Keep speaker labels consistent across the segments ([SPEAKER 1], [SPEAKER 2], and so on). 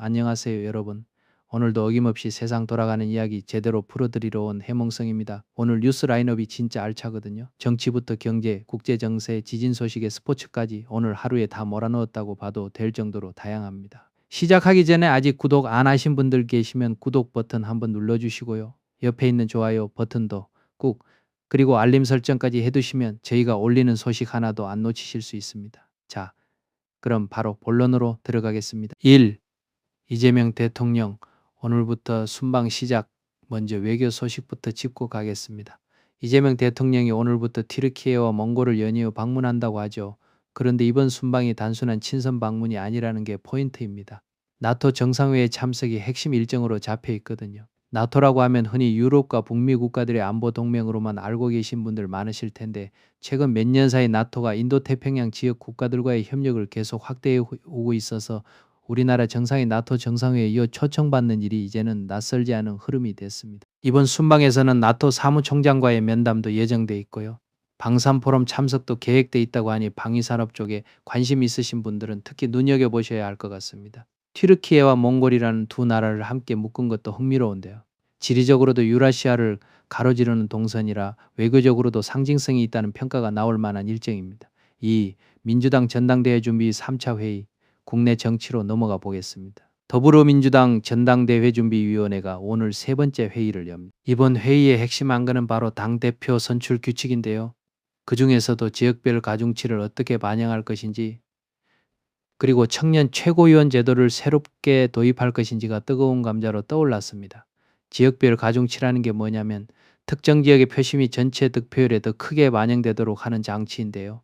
[SPEAKER 1] 안녕하세요, 여러분. 오늘도 어김없이 세상 돌아가는 이야기 제대로 풀어드리러 온 해몽성입니다. 오늘 뉴스 라인업이 진짜 알차거든요. 정치부터 경제, 국제 정세, 지진 소식에 스포츠까지 오늘 하루에 다 몰아넣었다고 봐도 될 정도로 다양합니다. 시작하기 전에 아직 구독 안 하신 분들 계시면 구독 버튼 한번 눌러주시고요. 옆에 있는 좋아요 버튼도 꾹, 그리고 알림 설정까지 해두시면 저희가 올리는 소식 하나도 안 놓치실 수 있습니다. 자, 그럼 바로 본론으로 들어가겠습니다. 1. 이재명 대통령 오늘부터 순방 시작. 먼저 외교 소식부터 짚고 가겠습니다. 이재명 대통령이 오늘부터 튀르키예와 몽골을 연이어 방문한다고 하죠. 그런데 이번 순방이 단순한 친선 방문이 아니라는 게 포인트입니다. 나토 정상회의 참석이 핵심 일정으로 잡혀 있거든요. 나토라고 하면 흔히 유럽과 북미 국가들의 안보 동맹으로만 알고 계신 분들 많으실 텐데, 최근 몇 년 사이 나토가 인도태평양 지역 국가들과의 협력을 계속 확대해 오고 있어서 우리나라 정상이 나토 정상회의에 이어 초청받는 일이 이제는 낯설지 않은 흐름이 됐습니다. 이번 순방에서는 나토 사무총장과의 면담도 예정돼 있고요. 방산포럼 참석도 계획돼 있다고 하니 방위산업 쪽에 관심 있으신 분들은 특히 눈여겨보셔야 할 것 같습니다. 튀르키예와 몽골이라는 두 나라를 함께 묶은 것도 흥미로운데요. 지리적으로도 유라시아를 가로지르는 동선이라 외교적으로도 상징성이 있다는 평가가 나올 만한 일정입니다. 2. 민주당 전당대회 준비 3차 회의. 국내 정치로 넘어가 보겠습니다. 더불어민주당 전당대회준비위원회가 오늘 세 번째 회의를 엽니다. 이번 회의의 핵심 안건은 바로 당대표 선출 규칙인데요. 그 중에서도 지역별 가중치를 어떻게 반영할 것인지, 그리고 청년 최고위원 제도를 새롭게 도입할 것인지가 뜨거운 감자로 떠올랐습니다. 지역별 가중치라는 게 뭐냐면 특정 지역의 표심이 전체 득표율에 더 크게 반영되도록 하는 장치인데요.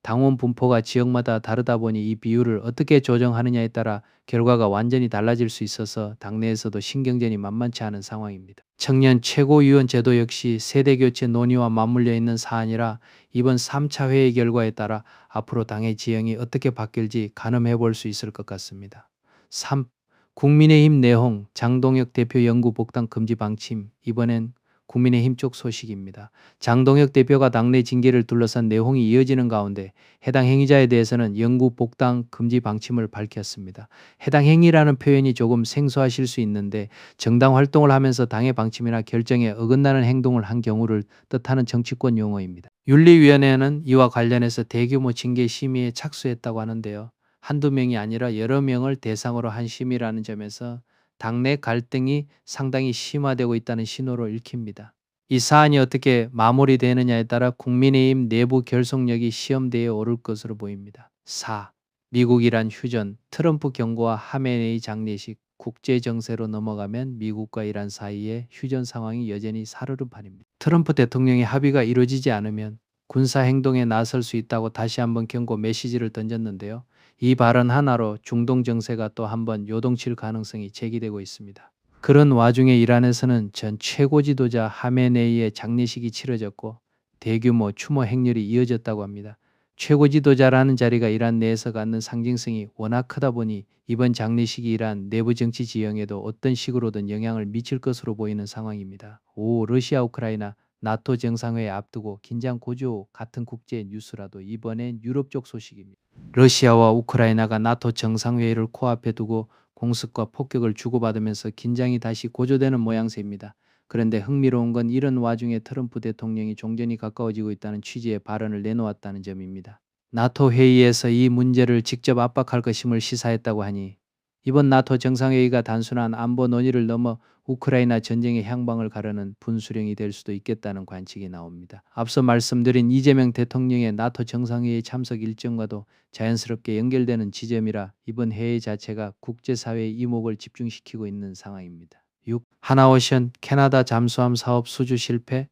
[SPEAKER 1] 당원 분포가 지역마다 다르다 보니 이 비율을 어떻게 조정하느냐에 따라 결과가 완전히 달라질 수 있어서 당내에서도 신경전이 만만치 않은 상황입니다. 청년 최고위원 제도 역시 세대교체 논의와 맞물려 있는 사안이라 이번 3차 회의 결과에 따라 앞으로 당의 지형이 어떻게 바뀔지 가늠해 볼 수 있을 것 같습니다. 3. 국민의힘 내홍 장동혁 대표 영구 복당 금지 방침. 이번엔 국민의힘 쪽 소식입니다. 장동혁 대표가 당내 징계를 둘러싼 내홍이 이어지는 가운데 해당 행위자에 대해서는 영구 복당 금지 방침을 밝혔습니다. 해당 행위라는 표현이 조금 생소하실 수 있는데, 정당 활동을 하면서 당의 방침이나 결정에 어긋나는 행동을 한 경우를 뜻하는 정치권 용어입니다. 윤리위원회는 이와 관련해서 대규모 징계 심의에 착수했다고 하는데요. 한두 명이 아니라 여러 명을 대상으로 한 심의라는 점에서 당내 갈등이 상당히 심화되고 있다는 신호로 읽힙니다. 이 사안이 어떻게 마무리되느냐에 따라 국민의힘 내부 결속력이 시험대에 오를 것으로 보입니다. 4. 미국-이란 휴전, 트럼프 경고와 하메네이 장례식. 국제 정세로 넘어가면 미국과 이란 사이에 휴전 상황이 여전히 살얼음판입니다. 트럼프 대통령의 합의가 이루어지지 않으면 군사 행동에 나설 수 있다고 다시 한번 경고 메시지를 던졌는데요. 이 발언 하나로 중동 정세가 또 한번 요동칠 가능성이 제기되고 있습니다. 그런 와중에 이란에서는 전 최고 지도자 하메네이의 장례식이 치러졌고 대규모 추모 행렬이 이어졌다고 합니다. 최고 지도자라는 자리가 이란 내에서 갖는 상징성이 워낙 크다 보니 이번 장례식이 이란 내부 정치 지형에도 어떤 식으로든 영향을 미칠 것으로 보이는 상황입니다. 5. 러시아 우크라이나 나토 정상회의 앞두고 긴장 고조. 같은 국제 뉴스라도 이번엔 유럽 쪽 소식입니다. 러시아와 우크라이나가 나토 정상회의를 코앞에 두고 공습과 폭격을 주고받으면서 긴장이 다시 고조되는 모양새입니다. 그런데 흥미로운 건 이런 와중에 트럼프 대통령이 종전이 가까워지고 있다는 취지의 발언을 내놓았다는 점입니다. 나토 회의에서 이 문제를 직접 압박할 것임을 시사했다고 하니 이번 나토 정상회의가 단순한 안보 논의를 넘어 우크라이나 전쟁의 향방을 가르는 분수령이 될 수도 있겠다는 관측이 나옵니다. 앞서 말씀드린 이재명 대통령의 나토 정상회의 참석 일정과도 자연스럽게 연결되는 지점이라 이번 회의 자체가 국제사회의 이목을 집중시키고 있는 상황입니다. 6. 하나오션 캐나다 잠수함 사업 수주 실패.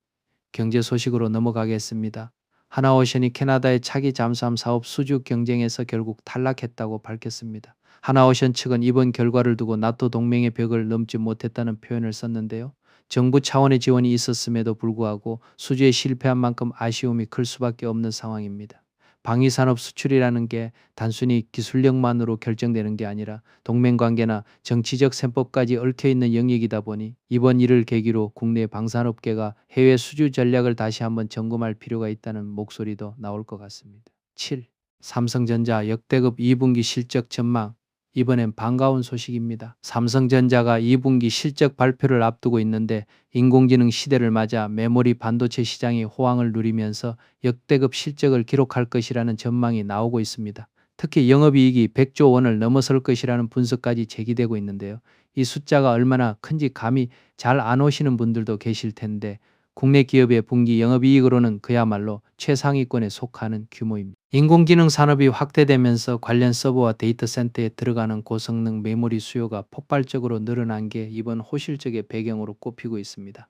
[SPEAKER 1] 경제 소식으로 넘어가겠습니다. 하나오션이 캐나다의 차기 잠수함 사업 수주 경쟁에서 결국 탈락했다고 밝혔습니다. 하나오션 측은 이번 결과를 두고 나토 동맹의 벽을 넘지 못했다는 표현을 썼는데요. 정부 차원의 지원이 있었음에도 불구하고 수주에 실패한 만큼 아쉬움이 클 수밖에 없는 상황입니다. 방위산업 수출이라는 게 단순히 기술력만으로 결정되는 게 아니라 동맹관계나 정치적 셈법까지 얽혀있는 영역이다 보니 이번 일을 계기로 국내 방산업계가 해외 수주 전략을 다시 한번 점검할 필요가 있다는 목소리도 나올 것 같습니다. 7. 삼성전자 역대급 2분기 실적 전망. 이번엔 반가운 소식입니다. 삼성전자가 2분기 실적 발표를 앞두고 있는데 인공지능 시대를 맞아 메모리 반도체 시장이 호황을 누리면서 역대급 실적을 기록할 것이라는 전망이 나오고 있습니다. 특히 영업이익이 100조 원을 넘어설 것이라는 분석까지 제기되고 있는데요. 이 숫자가 얼마나 큰지 감이 잘 안 오시는 분들도 계실 텐데 국내 기업의 분기 영업이익으로는 그야말로 최상위권에 속하는 규모입니다. 인공지능 산업이 확대되면서 관련 서버와 데이터 센터에 들어가는 고성능 메모리 수요가 폭발적으로 늘어난 게 이번 호실적의 배경으로 꼽히고 있습니다.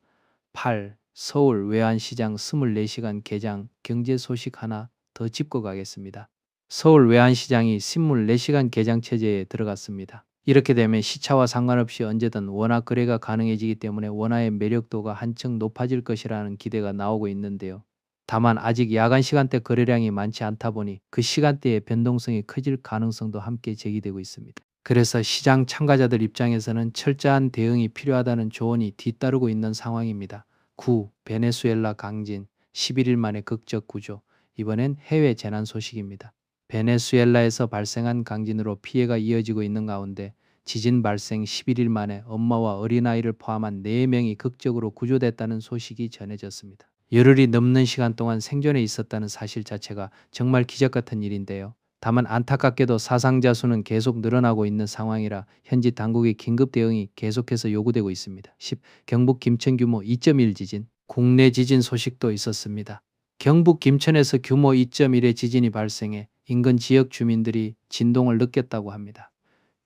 [SPEAKER 1] 8. 서울 외환시장 24시간 개장 경제 소식 하나 더 짚고 가겠습니다. 서울 외환시장이 24시간 개장 체제에 들어갔습니다. 이렇게 되면 시차와 상관없이 언제든 원화 거래가 가능해지기 때문에 원화의 매력도가 한층 높아질 것이라는 기대가 나오고 있는데요. 다만 아직 야간 시간대 거래량이 많지 않다 보니 그 시간대의 변동성이 커질 가능성도 함께 제기되고 있습니다. 그래서 시장 참가자들 입장에서는 철저한 대응이 필요하다는 조언이 뒤따르고 있는 상황입니다. 9. 베네수엘라 강진 11일 만에 극적 구조. 이번엔 해외 재난 소식입니다. 베네수엘라에서 발생한 강진으로 피해가 이어지고 있는 가운데 지진 발생 11일 만에 엄마와 어린아이를 포함한 4명이 극적으로 구조됐다는 소식이 전해졌습니다. 열흘이 넘는 시간 동안 생존해 있었다는 사실 자체가 정말 기적 같은 일인데요. 다만 안타깝게도 사상자 수는 계속 늘어나고 있는 상황이라 현지 당국의 긴급 대응이 계속해서 요구되고 있습니다. 10. 경북 김천 규모 2.1 지진. 국내 지진 소식도 있었습니다. 경북 김천에서 규모 2.1의 지진이 발생해 인근 지역 주민들이 진동을 느꼈다고 합니다.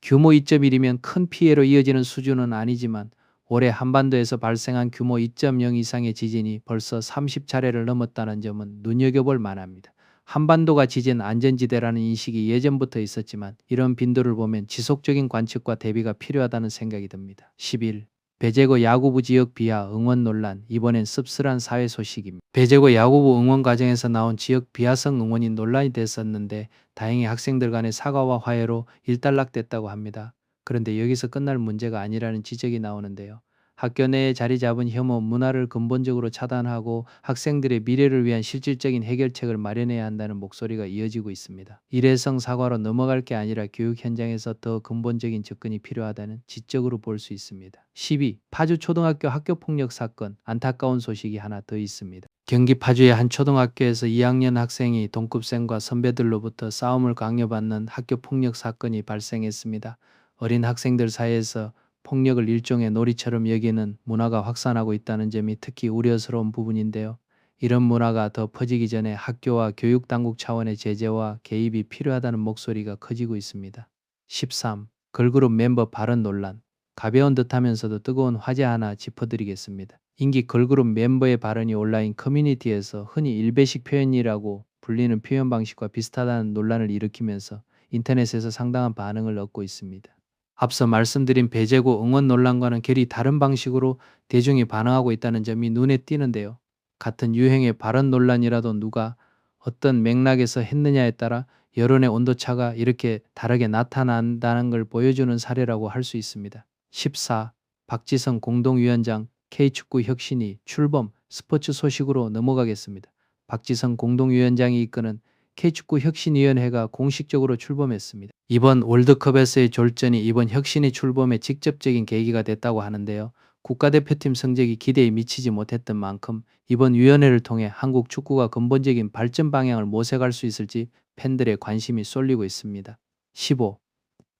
[SPEAKER 1] 규모 2.1이면 큰 피해로 이어지는 수준은 아니지만 올해 한반도에서 발생한 규모 2.0 이상의 지진이 벌써 30차례를 넘었다는 점은 눈여겨볼 만합니다. 한반도가 지진 안전지대라는 인식이 예전부터 있었지만 이런 빈도를 보면 지속적인 관측과 대비가 필요하다는 생각이 듭니다. 11. 배제고 야구부 지역 비하 응원 논란. 이번엔 씁쓸한 사회 소식입니다. 배제고 야구부 응원 과정에서 나온 지역 비하성 응원이 논란이 됐었는데 다행히 학생들 간의 사과와 화해로 일단락됐다고 합니다. 그런데 여기서 끝날 문제가 아니라는 지적이 나오는데요. 학교 내에 자리 잡은 혐오 문화를 근본적으로 차단하고 학생들의 미래를 위한 실질적인 해결책을 마련해야 한다는 목소리가 이어지고 있습니다. 일회성 사과로 넘어갈 게 아니라 교육 현장에서 더 근본적인 접근이 필요하다는 지적으로 볼 수 있습니다. 12. 파주 초등학교 학교폭력 사건. 안타까운 소식이 하나 더 있습니다. 경기 파주의 한 초등학교에서 2학년 학생이 동급생과 선배들로부터 싸움을 강요받는 학교폭력 사건이 발생했습니다. 어린 학생들 사이에서 폭력을 일종의 놀이처럼 여기는 문화가 확산하고 있다는 점이 특히 우려스러운 부분인데요. 이런 문화가 더 퍼지기 전에 학교와 교육당국 차원의 제재와 개입이 필요하다는 목소리가 커지고 있습니다. 13. 걸그룹 멤버 발언 논란. 가벼운 듯하면서도 뜨거운 화제 하나 짚어드리겠습니다. 인기 걸그룹 멤버의 발언이 온라인 커뮤니티에서 흔히 일베식 표현이라고 불리는 표현 방식과 비슷하다는 논란을 일으키면서 인터넷에서 상당한 반응을 얻고 있습니다. 앞서 말씀드린 배제고 응원 논란과는 결이 다른 방식으로 대중이 반응하고 있다는 점이 눈에 띄는데요. 같은 유행의 발언 논란이라도 누가 어떤 맥락에서 했느냐에 따라 여론의 온도차가 이렇게 다르게 나타난다는 걸 보여주는 사례라고 할 수 있습니다. 14. 박지성 공동위원장 K축구 혁신이 출범. 스포츠 소식으로 넘어가겠습니다. 박지성 공동위원장이 이끄는 K축구 혁신위원회가 공식적으로 출범했습니다. 이번 월드컵에서의 졸전이 이번 혁신의 출범에 직접적인 계기가 됐다고 하는데요. 국가대표팀 성적이 기대에 미치지 못했던 만큼 이번 위원회를 통해 한국 축구가 근본적인 발전 방향을 모색할 수 있을지 팬들의 관심이 쏠리고 있습니다. 15.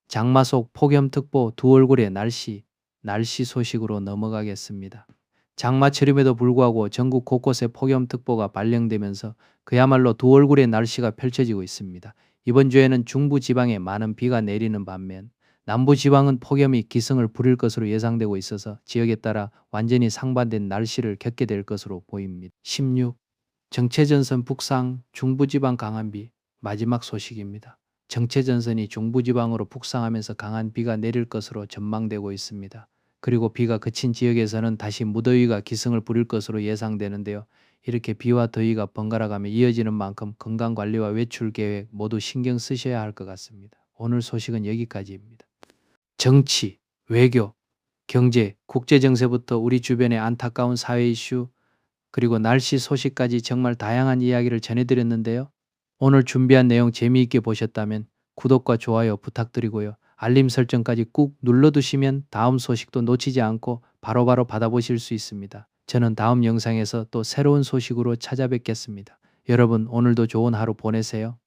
[SPEAKER 1] 장마 속 폭염특보 두 얼굴의 날씨 소식으로 넘어가겠습니다. 장마철임에도 불구하고 전국 곳곳에 폭염특보가 발령되면서 그야말로 두 얼굴의 날씨가 펼쳐지고 있습니다. 이번 주에는 중부지방에 많은 비가 내리는 반면 남부지방은 폭염이 기승을 부릴 것으로 예상되고 있어서 지역에 따라 완전히 상반된 날씨를 겪게 될 것으로 보입니다. 16. 정체전선 북상 중부지방 강한 비. 마지막 소식입니다. 정체전선이 중부지방으로 북상하면서 강한 비가 내릴 것으로 전망되고 있습니다. 그리고 비가 그친 지역에서는 다시 무더위가 기승을 부릴 것으로 예상되는데요. 이렇게 비와 더위가 번갈아가며 이어지는 만큼 건강관리와 외출 계획 모두 신경 쓰셔야 할 것 같습니다. 오늘 소식은 여기까지입니다. 정치, 외교, 경제, 국제정세부터 우리 주변의 안타까운 사회 이슈, 그리고 날씨 소식까지 정말 다양한 이야기를 전해드렸는데요. 오늘 준비한 내용 재미있게 보셨다면 구독과 좋아요 부탁드리고요. 알림 설정까지 꾹 눌러두시면 다음 소식도 놓치지 않고 바로바로 받아보실 수 있습니다. 저는 다음 영상에서 또 새로운 소식으로 찾아뵙겠습니다. 여러분 오늘도 좋은 하루 보내세요.